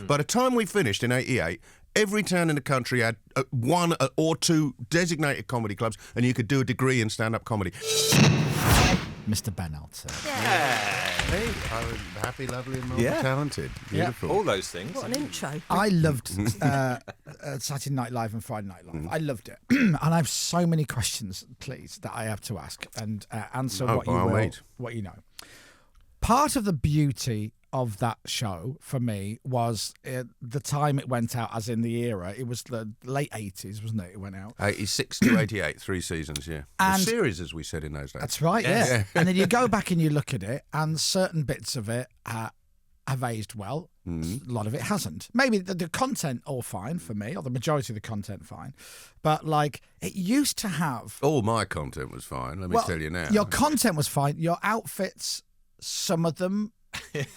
By the time we finished in 88, every town in the country had one or two designated comedy clubs, and you could do a degree in stand-up comedy. Mr. Ben Elton. Hey, I'm happy, lovely, and multi-talented. Beautiful. All those things. What an intro. I loved Saturday Night Live and Friday Night Live. I loved it. And I have so many questions, please, that I have to ask and answer what you know. Part of the beauty of that show for me was the time it went out, as in the era. It was the late 80s, wasn't it? It went out 86 to 88, 3 seasons. Yeah, and a series, as we said in those days. That's right. Yes. Yeah. And then you go back and you look at it, and certain bits of it have aged well. A lot of it hasn't. Maybe the content all fine for me, or the majority of the content fine, but like it used to have. All my content was fine. Let me tell you now. Your content was fine. Your outfits, some of them.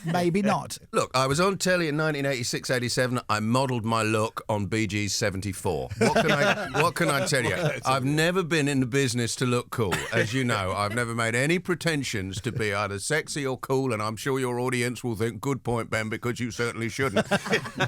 Maybe not. Look, I was on telly in 1986-87. I modelled my look on BG's 74. What can I tell you? I've never been in the business to look cool, as you know. I've never made any pretensions to be either sexy or cool, and I'm sure your audience will think, good point, Ben, because you certainly shouldn't.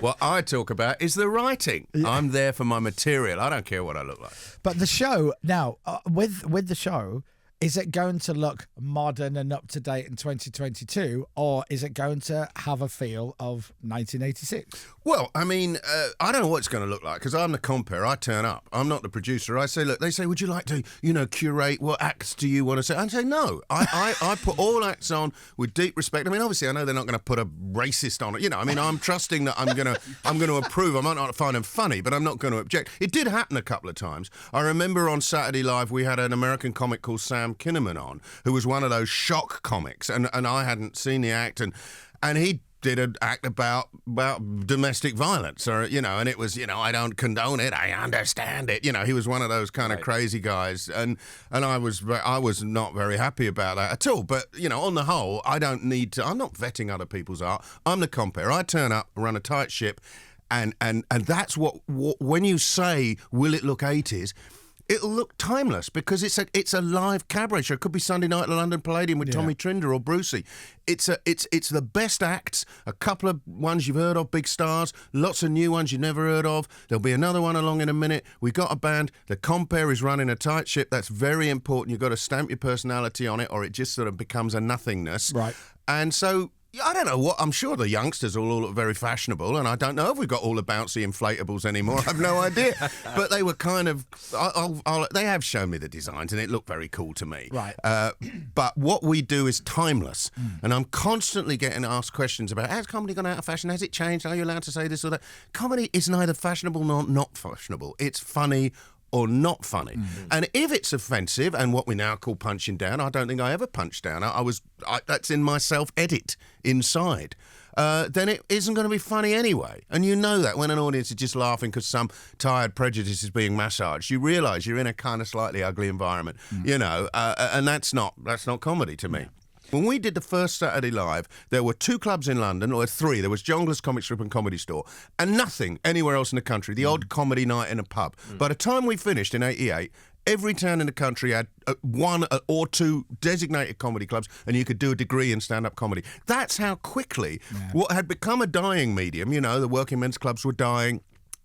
What I talk about is the writing. Yeah. I'm there for my material. I don't care what I look like. But the show, now, with the show, is it going to look modern and up-to-date in 2022, or is it going to have a feel of 1986? Well, I mean, I don't know what it's going to look like, because I'm the compere. I turn up. I'm not the producer. I say, look, they say, would you like to, curate? What acts do you want to say? I say, no. I put all acts on with deep respect. I mean, obviously, I know they're not going to put a racist on it. I'm trusting that I'm going to approve. I might not find them funny, but I'm not going to object. It did happen a couple of times. I remember on Saturday Live, we had an American comic called Sam Kinnaman on, who was one of those shock comics, and I hadn't seen the act, and he did an act about domestic violence, or and it was I don't condone it, I understand it. He was one of those kind of crazy guys, and I was not very happy about that at all. But on the whole, I don't need to. I'm not vetting other people's art. I'm the compere. I turn up, run a tight ship, and that's what when you say, will it look 80s? It'll look timeless, because it's a live cabaret show. It could be Sunday night at the London Palladium with Tommy Trinder or Brucey. It's the best acts, a couple of ones you've heard of, big stars, lots of new ones you never heard of. There'll be another one along in a minute. We got a band. The compere is running a tight ship. That's very important. You've got to stamp your personality on it, or it just sort of becomes a nothingness. Right. And so, I don't know what. I'm sure the youngsters all look very fashionable, and I don't know if we've got all the bouncy inflatables anymore. I have no idea. But they were kind of. They have shown me the designs, and it looked very cool to me. Right. But what we do is timeless, and I'm constantly getting asked questions about, has comedy gone out of fashion? Has it changed? Are you allowed to say this or that? Comedy is neither fashionable nor not fashionable. It's funny or not funny. And if it's offensive, and what we now call punching down, I don't think I ever punched down. That's in my self-edit inside. Then it isn't going to be funny anyway. And you know that when an audience is just laughing because some tired prejudice is being massaged, you realise you're in a kind of slightly ugly environment, and that's not comedy to me. When we did the first Saturday Live, there were 2 clubs in London, or 3. There was Jongleurs Comic Strip and Comedy Store, and nothing anywhere else in the country, the odd comedy night in a pub. By the time we finished in 88, every town in the country had one or two designated comedy clubs, and you could do a degree in stand-up comedy. That's how quickly what had become a dying medium, the working men's clubs were dying.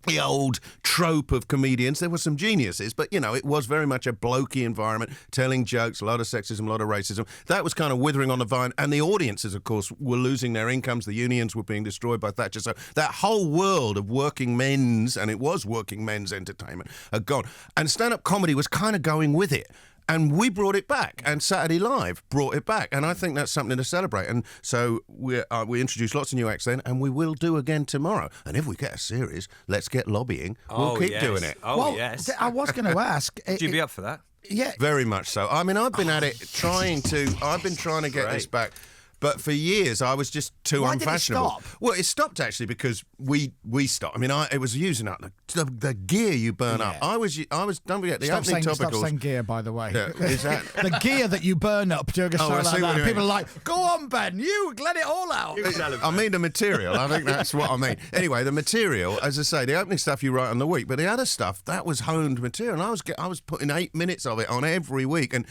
The old trope of comedians, there were some geniuses, but, it was very much a blokey environment, telling jokes, a lot of sexism, a lot of racism. That was kind of withering on the vine, and the audiences, of course, were losing their incomes. The unions were being destroyed by Thatcher. So that whole world of working men's, and it was working men's entertainment, had gone. And stand-up comedy was kind of going with it. And we brought it back, and Saturday Live brought it back, and I think that's something to celebrate. And so we introduced lots of new acts then, and we will do again tomorrow. And if we get a series, let's get lobbying. We'll keep doing it. Yes. I was going to ask. Would you be up for that? Yeah. Very much so. I mean, I've been at it I've been trying to get this back. But for years, I was just too unfashionable. Why did it stop? Well, it stopped actually because we stopped. I mean, it was using up the gear you burn up. I was. Don't forget the opening topicals. Stop saying gear, by the way. Yeah, is that the gear that you burn up during a show like that? People are like, "Go on, Ben, you let it all out." I mean the material. I think that's what I mean. Anyway, the material, as I say, the opening stuff you write on the week, but the other stuff that was honed material. And I was putting 8 minutes of it on every week, and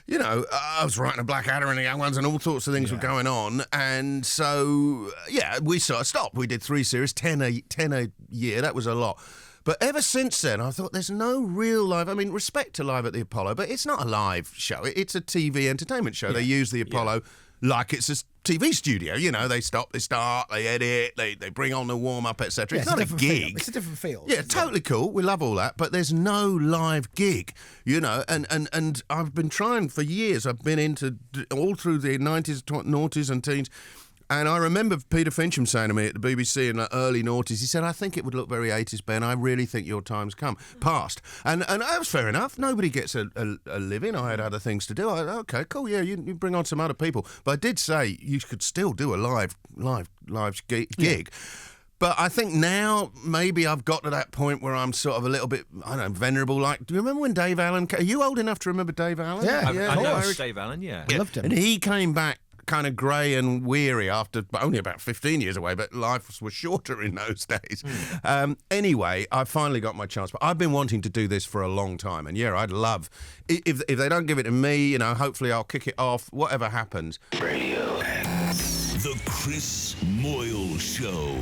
I was writing a Blackadder and the Young Ones, and all sorts of things were going going on, and so, we sort of stopped. We did 3 series, 10 a year. That was a lot. But ever since then, I thought there's no real live... I mean, respect to Live at the Apollo, but it's not a live show. It's a TV entertainment show. Yeah. They use the Apollo like it's a TV studio. You know, they stop, they start, they edit, they bring on the warm-up, etc. It's not a gig. It's a different field. Yeah, totally cool. We love all that, but there's no live gig, you know. And I've been trying for years. I've been into all through the 90s, noughties and teens. And I remember Peter Fincham saying to me at the BBC in the early noughties, he said, I think it would look very 80s, Ben. I really think your time's past. And that was fair enough. Nobody gets a living. I had other things to do. Okay, cool, yeah, you bring on some other people. But I did say you could still do a live gig. Yeah. But I think now maybe I've got to that point where I'm sort of a little bit, I don't know, venerable. Like, do you remember when Dave Allen came? Are you old enough to remember Dave Allen? Yeah, I know Dave Allen, yeah. I loved him. And he came back kind of grey and weary after only about 15 years away, but life was shorter in those days. Anyway, I finally got my chance, but I've been wanting to do this for a long time, and I'd love, if they don't give it to me, you know, hopefully I'll kick it off, whatever happens. Radio X. The Chris Moyles Show.